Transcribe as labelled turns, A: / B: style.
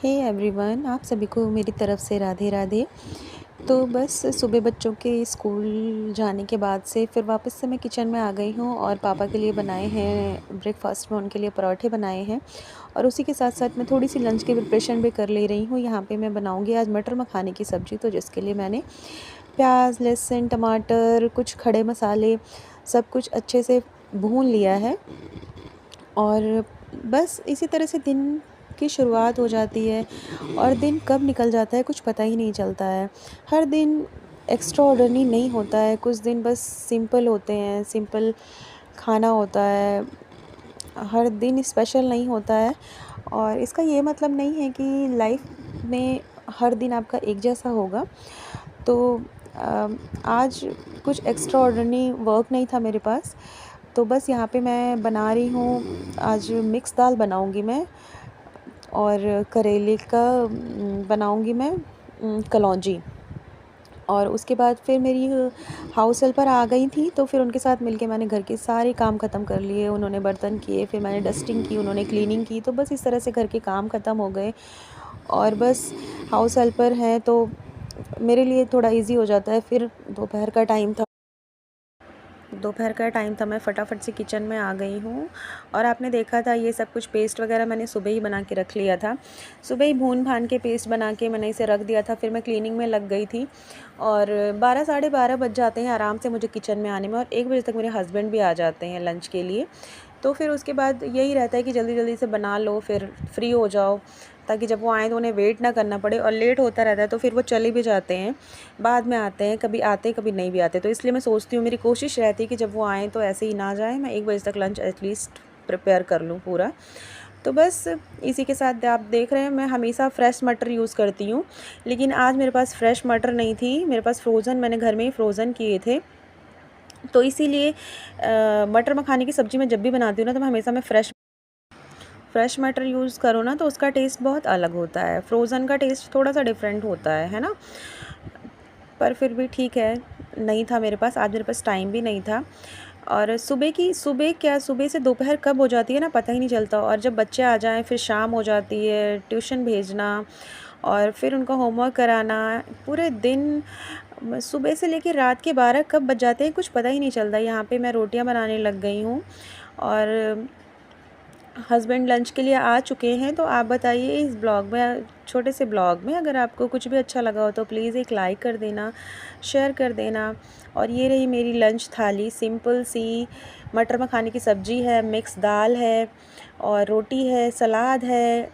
A: Hey everyone, आप सभी को मेरी तरफ से राधे राधे। तो बस सुबह बच्चों के स्कूल जाने के बाद से फिर वापस से मैं किचन में आ गई हूँ और पापा के लिए बनाए हैं ब्रेकफास्ट में, उनके लिए पराठे बनाए हैं और उसी के साथ साथ मैं थोड़ी सी लंच की प्रिपरेशन भी कर ले रही हूँ। यहाँ पे मैं बनाऊँगी आज मटर मखाने की सब्ज़ी, तो जिसके लिए मैंने प्याज, लहसुन, टमाटर, कुछ खड़े मसाले सब कुछ अच्छे से भून लिया है। और बस इसी तरह से दिन की शुरुआत हो जाती है और दिन कब निकल जाता है कुछ पता ही नहीं चलता है। हर दिन एक्स्ट्रा ऑर्डिनरी नहीं होता है, कुछ दिन बस सिंपल होते हैं, सिंपल खाना होता है, हर दिन स्पेशल नहीं होता है। और इसका ये मतलब नहीं है कि लाइफ में हर दिन आपका एक जैसा होगा। तो आज कुछ एक्स्ट्रा ऑर्डिनरी वर्क नहीं था मेरे पास, तो बस यहाँ पे मैं बना रही हूँ। आज मिक्स दाल बनाऊँगी मैं और करेले का बनाऊँगी मैं कलौंजी। और उसके बाद फिर मेरी हाउस हेल्पर आ गई थी, तो फिर उनके साथ मिलके मैंने घर के सारे काम ख़त्म कर लिए। उन्होंने बर्तन किए, फिर मैंने डस्टिंग की, उन्होंने क्लीनिंग की, तो बस इस तरह से घर के काम ख़त्म हो गए। और बस हाउस हेल्पर हैं तो मेरे लिए थोड़ा इजी हो जाता है। फिर दोपहर का टाइम था, मैं फटाफट से किचन में आ गई हूँ। और आपने देखा था ये सब कुछ पेस्ट वगैरह मैंने सुबह ही बना के रख लिया था। सुबह ही भून भान के पेस्ट बना के मैंने इसे रख दिया था। फिर मैं क्लीनिंग में लग गई थी और 12 साढ़े 12 बज जाते हैं आराम से मुझे किचन में आने में, और 1 बजे तक मेरे हस्बैंड भी आ जाते हैं लंच के लिए। तो फिर उसके बाद यही रहता है कि जल्दी जल्दी से बना लो, फिर फ्री हो जाओ, ताकि जब वो आएँ तो उन्हें वेट ना करना पड़े। और लेट होता रहता है तो फिर वो चले भी जाते हैं, बाद में आते हैं, कभी आते कभी नहीं भी आते। तो इसलिए मैं सोचती हूँ, मेरी कोशिश रहती है कि जब वो आएँ तो ऐसे ही ना जाएँ, मैं 1 बजे तक लंच एटलीस्ट प्रिपेयर कर लूँ पूरा। तो बस इसी के साथ आप देख रहे हैं मैं हमेशा फ्रेश मटर यूज़ करती हूँ, लेकिन आज मेरे पास फ्रेश मटर नहीं थी, मेरे पास फ्रोज़न, मैंने घर में ही फ्रोज़न किए थे। तो इसीलिए मटर मखाने की सब्ज़ी मैं जब भी बनाती हूँ ना, तो मैं हमेशा फ्रेश मटर यूज़ करो ना, तो उसका टेस्ट बहुत अलग होता है। फ्रोज़न का टेस्ट थोड़ा सा डिफरेंट होता है ना। पर फिर भी ठीक है, नहीं था मेरे पास, आज मेरे पास टाइम भी नहीं था। और सुबह से दोपहर कब हो जाती है ना, पता ही नहीं चलता। और जब बच्चे आ जाएं फिर शाम हो जाती है, ट्यूशन भेजना और फिर उनका होमवर्क कराना, पूरे दिन सुबह से लेकर रात के 12 कब बज जाते हैं कुछ पता ही नहीं चलता। यहाँ पे मैं रोटियां बनाने लग गई हूँ और हस्बैंड लंच के लिए आ चुके हैं। तो आप बताइए, इस ब्लॉग में, छोटे से ब्लॉग में, अगर आपको कुछ भी अच्छा लगा हो तो प्लीज़ एक लाइक कर देना, शेयर कर देना। और ये रही मेरी लंच थाली, सिंपल सी मटर मखाने की सब्ज़ी है, मिक्स दाल है और रोटी है, सलाद है,